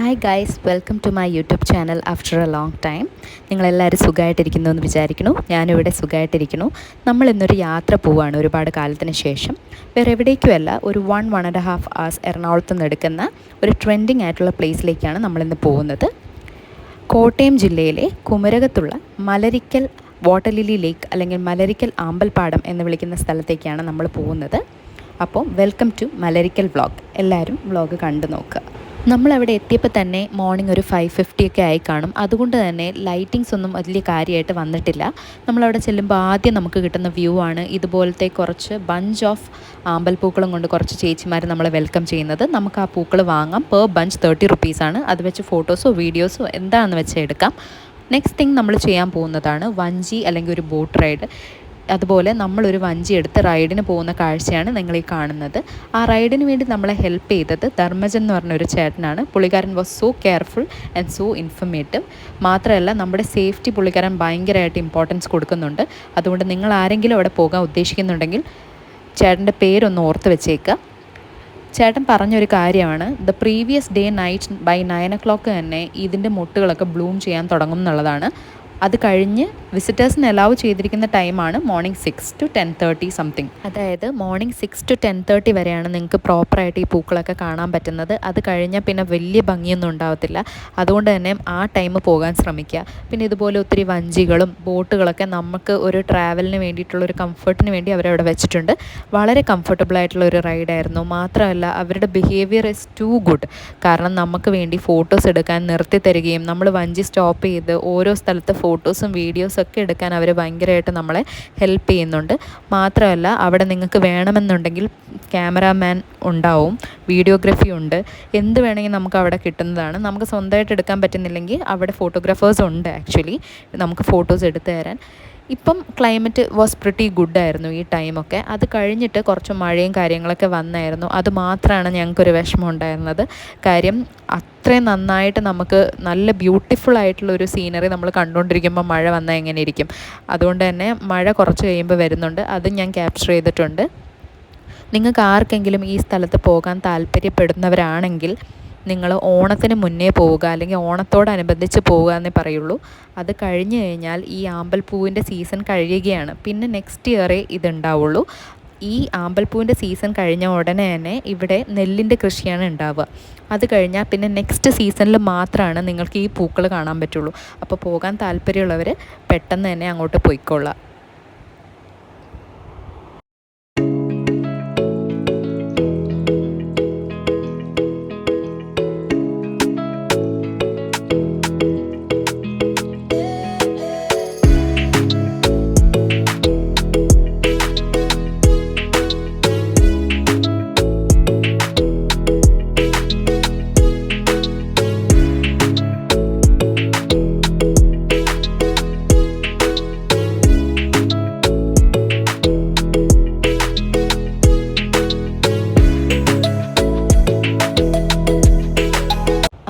Hi guys, welcome to my YouTube channel after a long time. നിങ്ങളെല്ലാവരും സുഖമായിട്ടിരിക്കുന്നു എന്ന് വിചാരിക്കുന്നു. ഞാനിവിടെ സുഖമായിട്ടിരിക്കുന്നു. നമ്മളിന്നൊരു യാത്ര പോവുകയാണ് ഒരുപാട് കാലത്തിന് ശേഷം. വേറെ എവിടേക്കുമല്ല, ഒരു 1.5 hours എറണാകുളത്ത് നിന്ന് എടുക്കുന്ന ഒരു ട്രെൻഡിങ് ആയിട്ടുള്ള പ്ലേസിലേക്കാണ് നമ്മളിന്ന് പോകുന്നത്. കോട്ടയം ജില്ലയിലെ കുമരകത്തുള്ള മലരിക്കൽ വാട്ടർ ലില്ലി ലേക്ക് അല്ലെങ്കിൽ മലരിക്കൽ ആമ്പൽപ്പാടം എന്ന് വിളിക്കുന്ന സ്ഥലത്തേക്കാണ് നമ്മൾ പോകുന്നത്. അപ്പോൾ വെൽക്കം ടു മലരിക്കൽ വ്ളോഗ്. എല്ലാവരും വ്ളോഗ് കണ്ടു നോക്കുക. നമ്മളവിടെ എത്തിയപ്പോൾ തന്നെ മോർണിംഗ് ഒരു 5:50 ഒക്കെ ആയി കാണും. അതുകൊണ്ട് തന്നെ ലൈറ്റിങ്സ് ഒന്നും വലിയ കാര്യമായിട്ട് വന്നിട്ടില്ല. നമ്മളവിടെ ചെല്ലുമ്പോൾ ആദ്യം നമുക്ക് കിട്ടുന്ന വ്യൂ ആണ് ഇതുപോലത്തെ കുറച്ച് ബഞ്ച് ഓഫ് ആമ്പൽപ്പൂക്കളും കൊണ്ട് കുറച്ച് ചേച്ചിമാർ നമ്മളെ വെൽക്കം ചെയ്യുന്നത്. നമുക്ക് ആ പൂക്കൾ വാങ്ങാം. Per bunch 30 rupees. അത് വെച്ച് ഫോട്ടോസോ വീഡിയോസോ എന്താണെന്ന് വെച്ചാൽ എടുക്കാം. നെക്സ്റ്റ് തിങ് നമ്മൾ ചെയ്യാൻ പോകുന്നതാണ് വഞ്ചി അല്ലെങ്കിൽ ഒരു ബോട്ട് റൈഡ്. അതുപോലെ നമ്മളൊരു വഞ്ചി എടുത്ത് റൈഡിന് പോകുന്ന കാഴ്ചയാണ് നിങ്ങളീ കാണുന്നത്. ആ റൈഡിന് വേണ്ടി നമ്മളെ ഹെൽപ്പ് ചെയ്തത് ധർമ്മജൻ എന്ന് പറഞ്ഞൊരു ചേട്ടനാണ്. പുള്ളിക്കാരൻ was so careful and so informative. മാത്രമല്ല നമ്മുടെ സേഫ്റ്റി പുള്ളിക്കാരൻ ഭയങ്കരമായിട്ട് ഇമ്പോർട്ടൻസ് കൊടുക്കുന്നുണ്ട്. അതുകൊണ്ട് നിങ്ങൾ ആരെങ്കിലും അവിടെ പോകാൻ ഉദ്ദേശിക്കുന്നുണ്ടെങ്കിൽ ചേട്ടൻ്റെ പേരൊന്ന് ഓർത്ത് വെച്ചേക്കുക. ചേട്ടൻ പറഞ്ഞൊരു കാര്യമാണ്, the previous day night bye 9 o'clock തന്നെ ഇതിൻ്റെ മുട്ടുകളൊക്കെ ബ്ലൂം ചെയ്യാൻ തുടങ്ങും എന്നുള്ളതാണ്. അത് കഴിഞ്ഞ് വിസിറ്റേഴ്സിന് അലൗ ചെയ്തിരിക്കുന്ന ടൈമാണ് മോർണിംഗ് 6 to 10:30 സംതിങ്. അതായത് മോർണിംഗ് 6 to 10:30 വരെയാണ് നിങ്ങൾക്ക് പ്രോപ്പറായിട്ട് ഈ പൂക്കളൊക്കെ കാണാൻ പറ്റുന്നത്. അത് കഴിഞ്ഞാൽ പിന്നെ വലിയ ഭംഗിയൊന്നും ഉണ്ടാവത്തില്ല. അതുകൊണ്ട് തന്നെ ആ ടൈം പോകാൻ ശ്രമിക്കുക. പിന്നെ ഇതുപോലെ ഒത്തിരി വഞ്ചികളും ബോട്ടുകളൊക്കെ നമുക്ക് ഒരു ട്രാവലിന് വേണ്ടിയിട്ടുള്ളൊരു കംഫർട്ടിന് വേണ്ടി അവരവിടെ വെച്ചിട്ടുണ്ട്. വളരെ കംഫർട്ടബിൾ ആയിട്ടുള്ള ഒരു റൈഡായിരുന്നു. മാത്രമല്ല അവരുടെ ബിഹേവിയർ ഇസ് ടു ഗുഡ്. കാരണം നമുക്ക് വേണ്ടി ഫോട്ടോസ് എടുക്കാൻ നിർത്തി തരികയും നമ്മൾ വഞ്ചി സ്റ്റോപ്പ് ചെയ്ത് ഓരോ സ്ഥലത്ത് ഫോട്ടോസും വീഡിയോസും ഒക്കെ എടുക്കാൻ അവർ ഭയങ്കരമായിട്ട് നമ്മളെ ഹെൽപ്പ് ചെയ്യുന്നുണ്ട്. മാത്രമല്ല അവിടെ നിങ്ങൾക്ക് വേണമെന്നുണ്ടെങ്കിൽ ക്യാമറാമാൻ ഉണ്ടാവും, വീഡിയോഗ്രാഫി ഉണ്ട്, എന്ത് വേണമെങ്കിൽ നമുക്ക് അവിടെ കിട്ടുന്നതാണ്. നമുക്ക് സ്വന്തമായിട്ട് എടുക്കാൻ പറ്റുന്നില്ലെങ്കിൽ അവിടെ ഫോട്ടോഗ്രാഫേഴ്സ് ഉണ്ട് ആക്ച്വലി നമുക്ക് ഫോട്ടോസ് എടുത്തു തരാൻ. ഇപ്പം ക്ലൈമറ്റ് വാസ് പ്രിറ്റി ഗുഡായിരുന്നു ഈ ടൈമൊക്കെ. അത് കഴിഞ്ഞിട്ട് കുറച്ച് മഴയും കാര്യങ്ങളൊക്കെ വന്നായിരുന്നു. അത് മാത്രമാണ് ഞങ്ങൾക്കൊരു വിഷമം ഉണ്ടായിരുന്നത്. കാര്യം അത്രയും നന്നായിട്ട് നമുക്ക് നല്ല ബ്യൂട്ടിഫുൾ ആയിട്ടുള്ളൊരു സീനറി നമ്മൾ കണ്ടുകൊണ്ടിരിക്കുമ്പോൾ മഴ വന്നാൽ എങ്ങനെ ഇരിക്കും. അതുകൊണ്ട് തന്നെ മഴ കുറച്ച് കഴിയുമ്പോൾ വരുന്നുണ്ട്. അതും ഞാൻ ക്യാപ്ചർ ചെയ്തിട്ടുണ്ട്. നിങ്ങൾക്ക് ആർക്കെങ്കിലും ഈ സ്ഥലത്ത് പോകാൻ താല്പര്യപ്പെടുന്നവരാണെങ്കിൽ നിങ്ങൾ ഓണത്തിന് മുന്നേ പോവുക, അല്ലെങ്കിൽ ഓണത്തോടനുബന്ധിച്ച് പോവുക എന്നേ പറയുള്ളൂ. അത് കഴിഞ്ഞ് കഴിഞ്ഞാൽ ഈ ആമ്പൽപ്പൂവിൻ്റെ സീസൺ കഴിയുകയാണ്. പിന്നെ നെക്സ്റ്റ് ഇയറേ ഇതുണ്ടാവുള്ളൂ. ഈ ആമ്പൽപ്പൂവിൻ്റെ സീസൺ കഴിഞ്ഞ ഉടനെ തന്നെ ഇവിടെ നെല്ലിൻ്റെ കൃഷിയാണ് ഉണ്ടാവുക. അത് കഴിഞ്ഞാൽ പിന്നെ നെക്സ്റ്റ് സീസണിൽ മാത്രമാണ് നിങ്ങൾക്ക് ഈ പൂക്കൾ കാണാൻ പറ്റുള്ളൂ. അപ്പോൾ പോകാൻ താല്പര്യമുള്ളവർ പെട്ടെന്ന് തന്നെ അങ്ങോട്ട് പോയിക്കൊള്ളാം.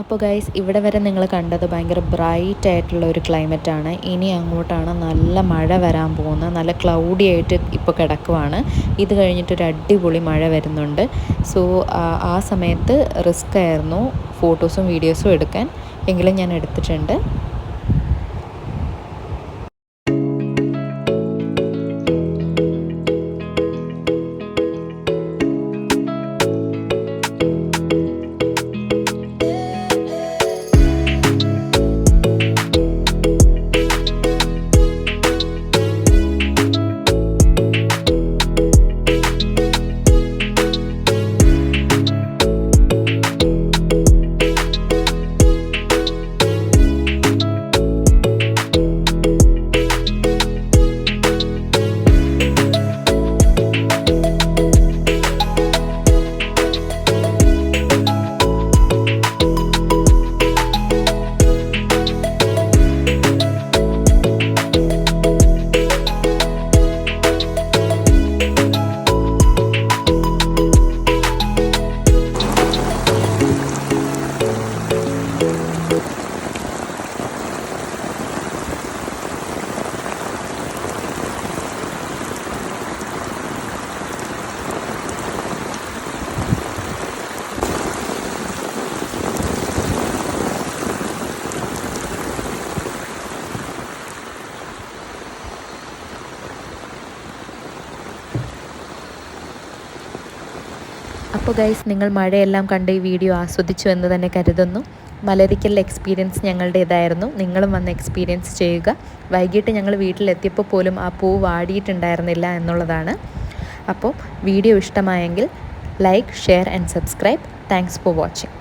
അപ്പോൾ ഗൈസ്, ഇവിടെ വരെ നിങ്ങൾ കണ്ടത് ഭയങ്കര ബ്രൈറ്റ് ആയിട്ടുള്ള ഒരു ക്ലൈമറ്റാണ്. ഇനി അങ്ങോട്ടാണ് നല്ല മഴ വരാൻ പോകുന്നത്. നല്ല ക്ലൗഡി ആയിട്ട് ഇപ്പോൾ കിടക്കുവാണ്. ഇത് കഴിഞ്ഞിട്ടൊരു അടിപൊളി മഴ വരുന്നുണ്ട്. സോ ആ സമയത്ത് റിസ്ക് ആയിരുന്നു ഫോട്ടോസും വീഡിയോസും എടുക്കാൻ. എങ്കിലും ഞാൻ എടുത്തിട്ടുണ്ട്. അപ്പോൾ ഗൈസ്, നിങ്ങൾ മഴയെല്ലാം കണ്ട് ഈ വീഡിയോ ആസ്വദിച്ചു എന്ന് തന്നെ കരുതുന്നു. മലരിക്കലിലെ എക്സ്പീരിയൻസ് ഞങ്ങളുടേതായിരുന്നു. നിങ്ങളും വന്ന് എക്സ്പീരിയൻസ് ചെയ്യുക. വൈകിട്ട് ഞങ്ങൾ വീട്ടിലെത്തിയപ്പോൾ പോലും ആ പൂ വാടിയിട്ടുണ്ടായിരുന്നില്ല എന്നുള്ളതാണ്. അപ്പോൾ വീഡിയോ ഇഷ്ടമായെങ്കിൽ like, share and subscribe. Thanks for watching.